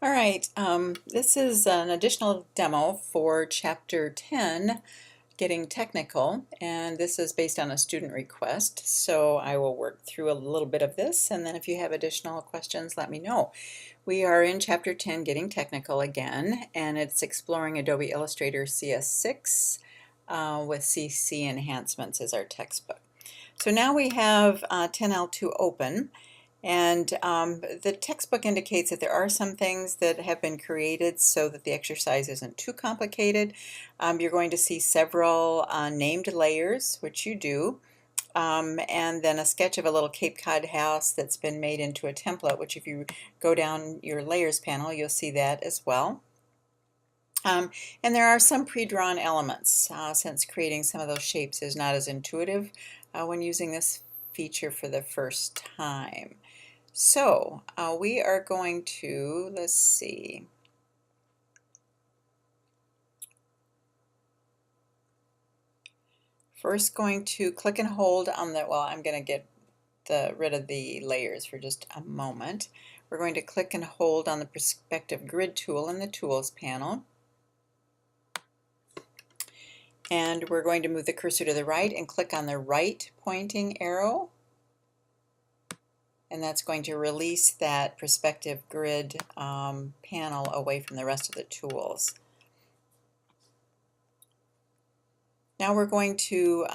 All right, this is an additional demo for Chapter 10, Getting Technical, and this is based on a student request. So I will work through a little bit of this, and then if you have additional questions, let me know. We are in Chapter 10, Getting Technical again, and it's exploring Adobe Illustrator CS6 with CC Enhancements as our textbook. So now we have 10L2 open. And the textbook indicates that there are some things that have been created so that the exercise isn't too complicated. You're going to see several named layers, which you do, and then a sketch of a little Cape Cod house that's been made into a template, which if you go down your layers panel, you'll see that as well. And there are some pre-drawn elements, since creating some of those shapes is not as intuitive when using this feature for the first time. So we are going to, let's see, first going to click and hold on the, well, I'm going to get rid of the layers for just a moment. We're going to click and hold on the Perspective Grid tool in the Tools panel. And we're going to move the cursor to the right and click on the right pointing arrow. And that's going to release that Perspective Grid panel away from the rest of the tools. Now we're going to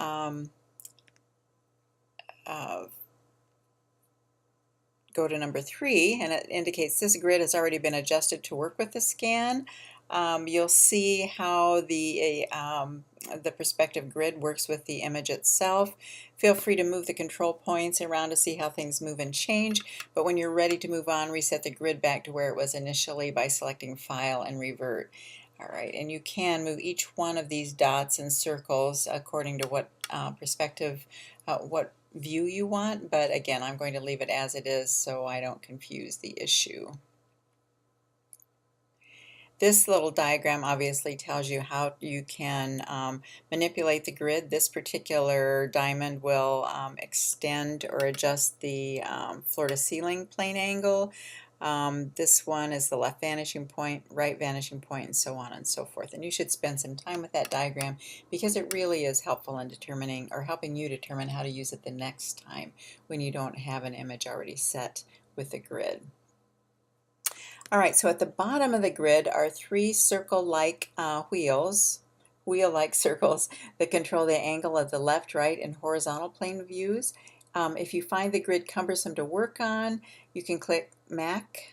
go to number 3, and it indicates this grid has already been adjusted to work with the scan. You'll see how the perspective grid works with the image itself. Feel free to move the control points around to see how things move and change, but when you're ready to move on, reset the grid back to where it was initially by selecting File and Revert. All right, and you can move each one of these dots and circles according to what what view you want, but again, I'm going to leave it as it is so I don't confuse the issue. This little diagram obviously tells you how you can manipulate the grid. This particular diamond will extend or adjust the floor-to-ceiling plane angle. This one is the left vanishing point, right vanishing point, and so on and so forth. And you should spend some time with that diagram because it really is helpful in determining or helping you determine how to use it the next time when you don't have an image already set with the grid. All right, so at the bottom of the grid are 3 circle-like wheel-like circles that control the angle of the left, right, and horizontal plane views. If you find the grid cumbersome to work on, you can click Mac,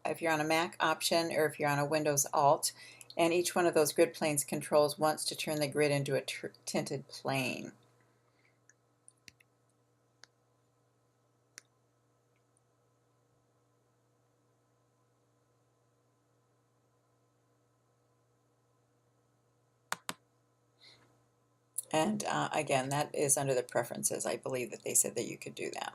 if you're on a Mac option, or if you're on a Windows Alt, and each one of those grid planes controls once to turn the grid into a tinted plane. And again, that is under the preferences. I believe that they said that you could do that.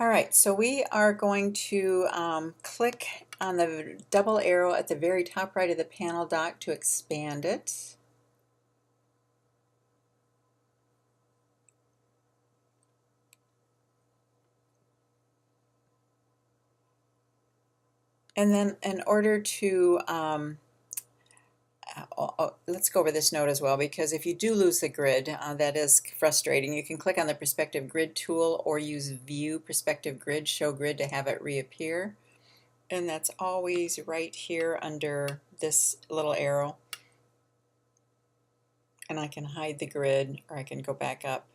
All right, so we are going to click on the double arrow at the very top right of the panel dock to expand it. And then in order to let's go over this note as well, because if you do lose the grid, that is frustrating. You can click on the Perspective Grid tool or use View Perspective Grid, Show Grid to have it reappear. And that's always right here under this little arrow. And I can hide the grid, or I can go back up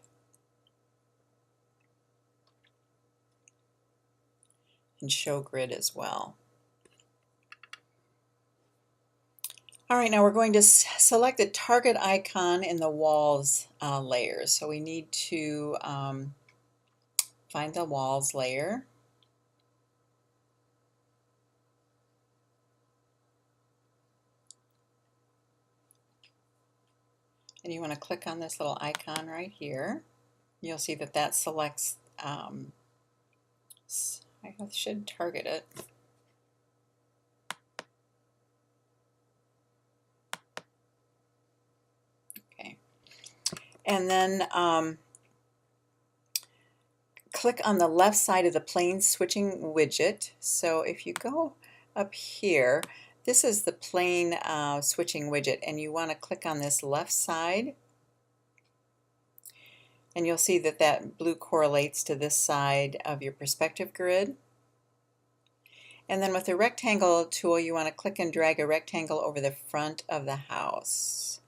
and show grid as well. All right, now we're going to select the target icon in the walls layers. So we need to find the walls layer. And you want to click on this little icon right here. You'll see that that selects, I should target it. Okay. And then click on the left side of the plane switching widget. So if you go up here, this is the plane switching widget, and you want to click on this left side, and you'll see that that blue correlates to this side of your perspective grid. And then with the rectangle tool, you want to click and drag a rectangle over the front of the house.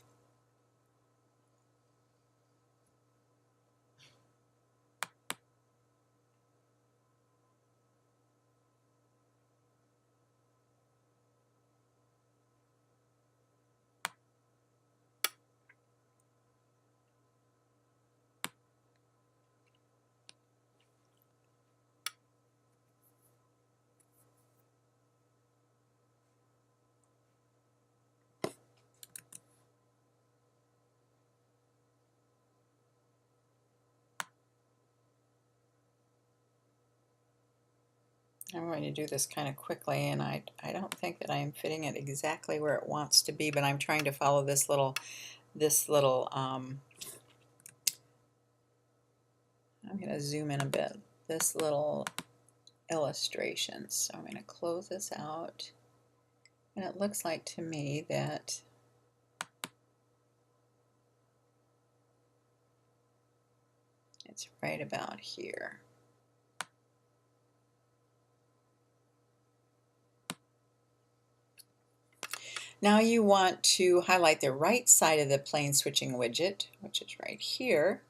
I'm going to do this kind of quickly, and I don't think that I am fitting it exactly where it wants to be, but I'm trying to follow this little I'm going to zoom in a bit, this little illustration. So I'm going to close this out, and it looks like to me that it's right about here. Now you want to highlight the right side of the plane switching widget, which is right here.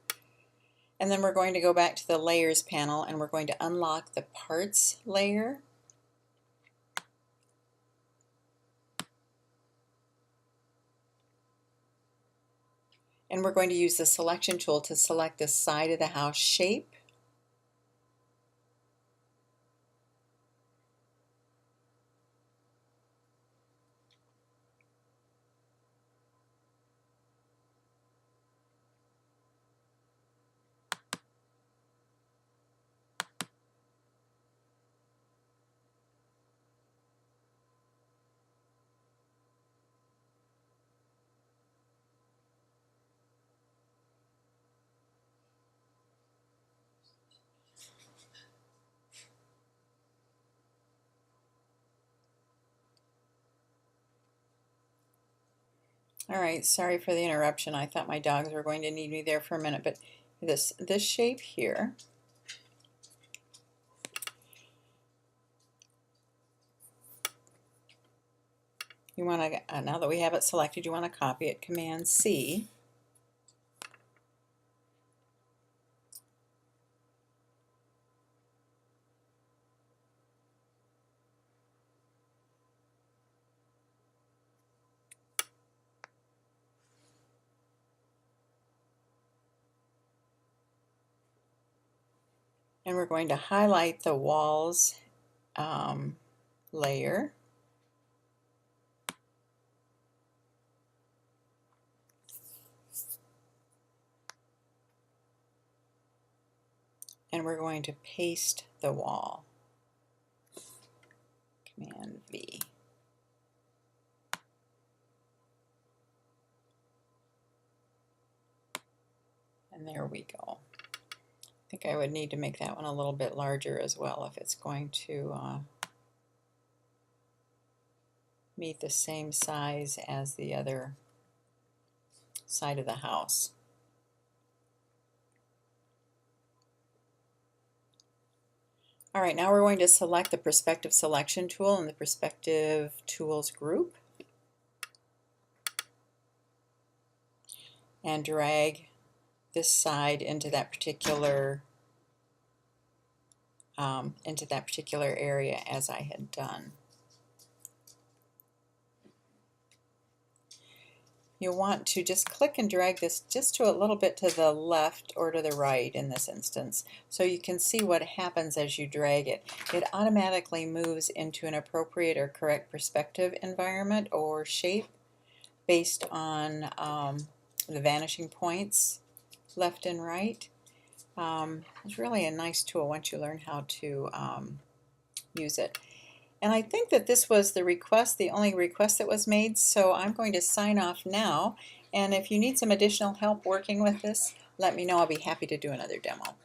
And then we're going to go back to the layers panel, and we're going to unlock the parts layer. And we're going to use the selection tool to select the side of the house shape. All right, sorry for the interruption. I thought my dogs were going to need me there for a minute, but this shape here, you want to, now that we have it selected, you want to copy it, Command C. And we're going to highlight the walls layer. And we're going to paste the wall. Command V. And there we go. I think I would need to make that one a little bit larger as well if it's going to meet the same size as the other side of the house. All right, now we're going to select the perspective selection tool in the perspective tools group and drag this side into that particular area as I had done. You'll want to just click and drag this just to a little bit to the left or to the right in this instance, so you can see what happens as you drag it. It automatically moves into an appropriate or correct perspective environment or shape based on the vanishing points left and right. It's really a nice tool once you learn how to use it. And I think that this was the request, the only request that was made, so I'm going to sign off now. And if you need some additional help working with this, let me know. I'll be happy to do another demo.